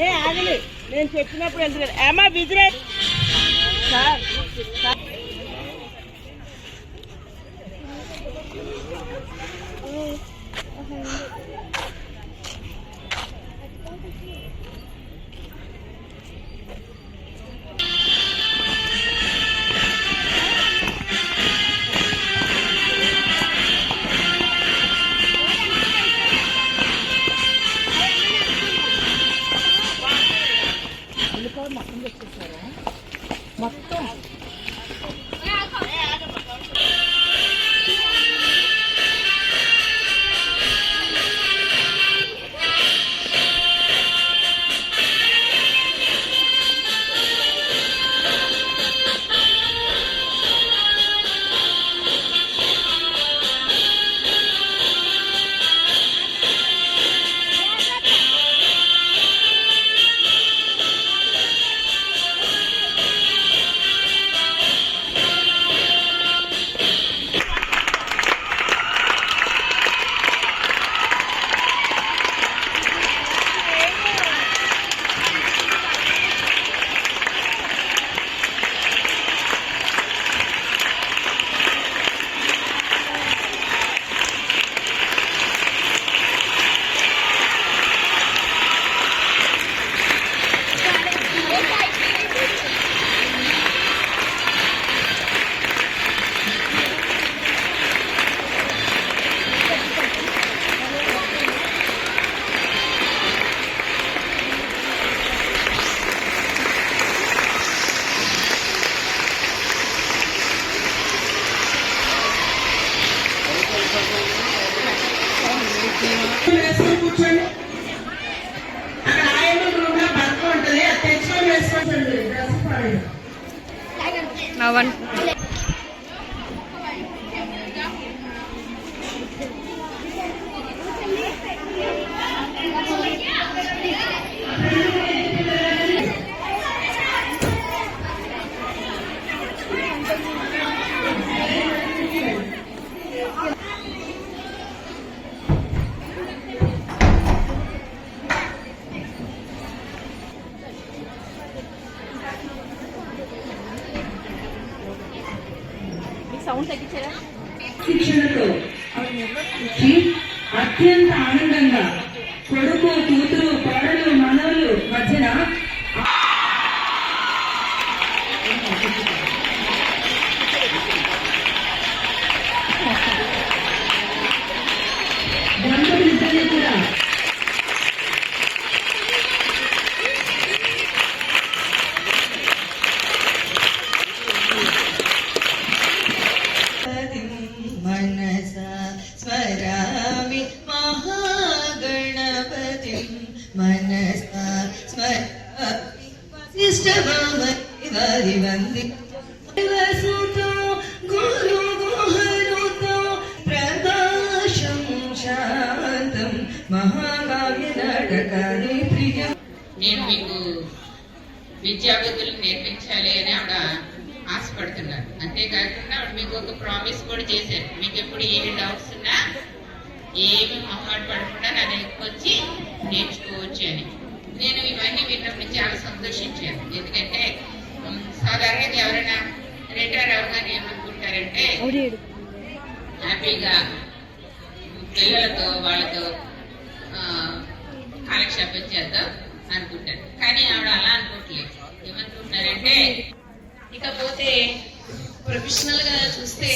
ఏ ఆగలి నేను చెప్పినప్పుడు వెళ్తున్నాను ఏమా విజిరే సార్ మొత్తం కూర్చోండి. అక్కడ ఆయన రూమ్ లో బర్క్ ఉంటుంది, అది తెచ్చుకొని వేసుకోండి. డ్రెస్ పడండి. శిక్షణతో అత్యంత ఆనందంగా కొడుకు కూతురు కోడలు మనవలు మధ్యన దంపతులిద్దరినీ కూడా స్మరామి మహాగణపతి మనసా స్మరామి వశిష్ఠవారి వంది గురు గుహరుతో ప్రకాశం శాంతం మహాకావ్య నాటకాని ప్రియం. నేను మీకు విద్యాబుద్ధులు నేర్పించాలి అని ఆవిడ ఆశపడుతున్నారు. అంతేకాకుండా ఆవిడ మీకు ఒక ప్రామిస్ కూడా చేశారు, మీకు ఎప్పుడు ఏ డౌట్స్ ఉన్నా ఏమి మొహాట పడకుండా నా దగ్గరికి వచ్చి నేర్చుకోవచ్చు అని. నేను ఇవన్నీ విన్నప్పుడు చాలా సంతోషించాను. ఎందుకంటే సాధారణంగా ఎవరైనా రిటైర్ అవగానే ఏమనుకుంటారంటే హ్యాపీగా పిల్లలతో వాళ్ళతో కాలక్షేపం చేద్దాం అనుకుంటారు. కానీ ఆవిడ అలా అనుకోవట్లేదు. ఏమనుకుంటున్నారంటే ఇకపోతే ప్రొఫెషనల్ గా చూస్తే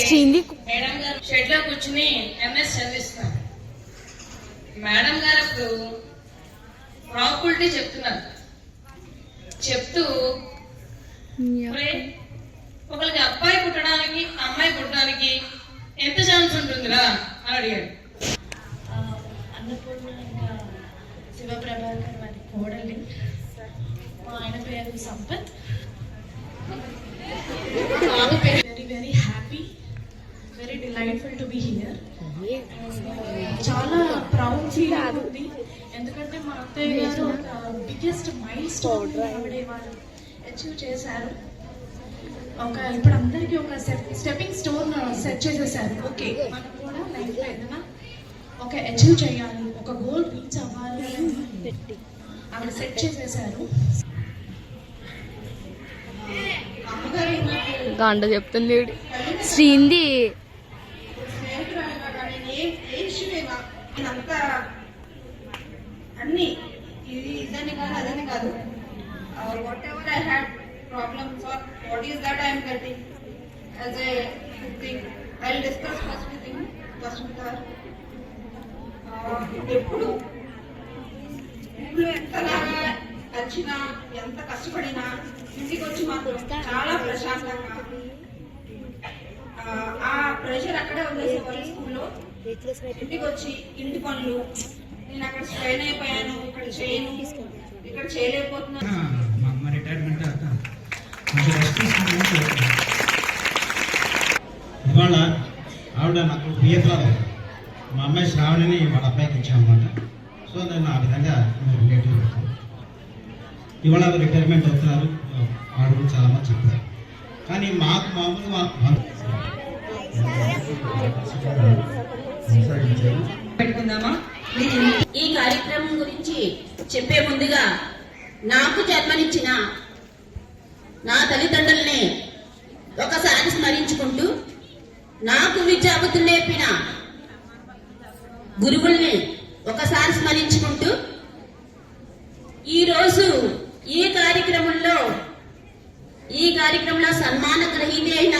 మేడం గారు షెడ్ లో కూర్చుని ఎంఎస్ చదివిస్తారు. మేడం గారు అప్పుడు ప్రాబిలిటీ చెప్తున్నారు. చెప్తూ ఒకరికి అబ్బాయి పుట్టడానికి అమ్మాయి పుట్టడానికి ఎంత ఛాన్స్ ఉంటుందిరా అని అడిగాడు. అన్నపూర్ణ శివప్రభాకర్ వారి కోడలి, ఆయన పేరు Sampath. Very very happy, very delightful to be here. చాలా ప్రౌడ్ ఫీల్ అవుతుంది. ఎందుకంటే మా అత్తయ్య గారు ఒక బిగ్గెస్ట్ మైల్ స్టోన్ ఆవిడ వాళ్ళు అచీవ్ చేశారు. ఇప్పుడు అందరికీ ఒక స్టెప్పింగ్ స్టోన్ సెట్ చేసేసారు. ఓకే, మనం కూడా లైఫ్లో ఏదైనా ఒక అచీవ్ చేయాలి, ఒక గోల్ రీచ్ అవ్వాలి అని ఆవిడ సెట్ చేసేసారు. అమ్మగారు నాకు గంట చెప్తుంది శ్రీంది. స్నేహితురాలుగా కానీ ఏ ఇష్యూగా నేనంతా అన్ని ఇదని కాదు అదని కాదు, whatever I had problems or what is that I'm getting as a thing I will discuss first with her. ఎప్పుడు ఎంతలాగా వచ్చినా ఎంత కష్టపడినా ఇంటికి వచ్చి మాత్రం చాలా ప్రశాంతంగా ఆ ప్రెషర్ అక్కడే వదిలేసేవాళ్ళు స్కూల్లో. ఇంటికి వచ్చి ఇంటి పనులు, నేను అక్కడ స్ట్రైన్ అయిపోయాను, ఇక్కడ చేయను, ఇక్కడ చేయలేకపోతున్నాను. మా అమ్మ రిటైర్మెంట్ తర్వాత కొంచెం రెస్ట్ తీసుకుంటే ఇవాళ ఆవిడ నాకు పిఎఫ్ రాదు. మా అమ్మాయి శ్రావణిని వాళ్ళ అబ్బాయికి ఇచ్చామన్నమాట. సో నేను ఆ విధంగా రిలేటివ్ ఇవాళ రిటైర్మెంట్ అవుతున్నారు. వాడు కూడా చాలా మంది చెప్పారు. కానీ మాకు మామూలుగా పెట్టుకుందామా? ఈ కార్యక్రమం గురించి చెప్పే ముందుగా నాకు జన్మనిచ్చిన నా తల్లిదండ్రుల్ని ఒకసారి స్మరించుకుంటూ, నాకు విద్యాబుద్ధులు నేర్పిన గురువుల్ని ఒకసారి స్మరించుకుంటూ, ఈరోజు ఈ కార్యక్రమంలో సన్మాన గ్రహీత అయిన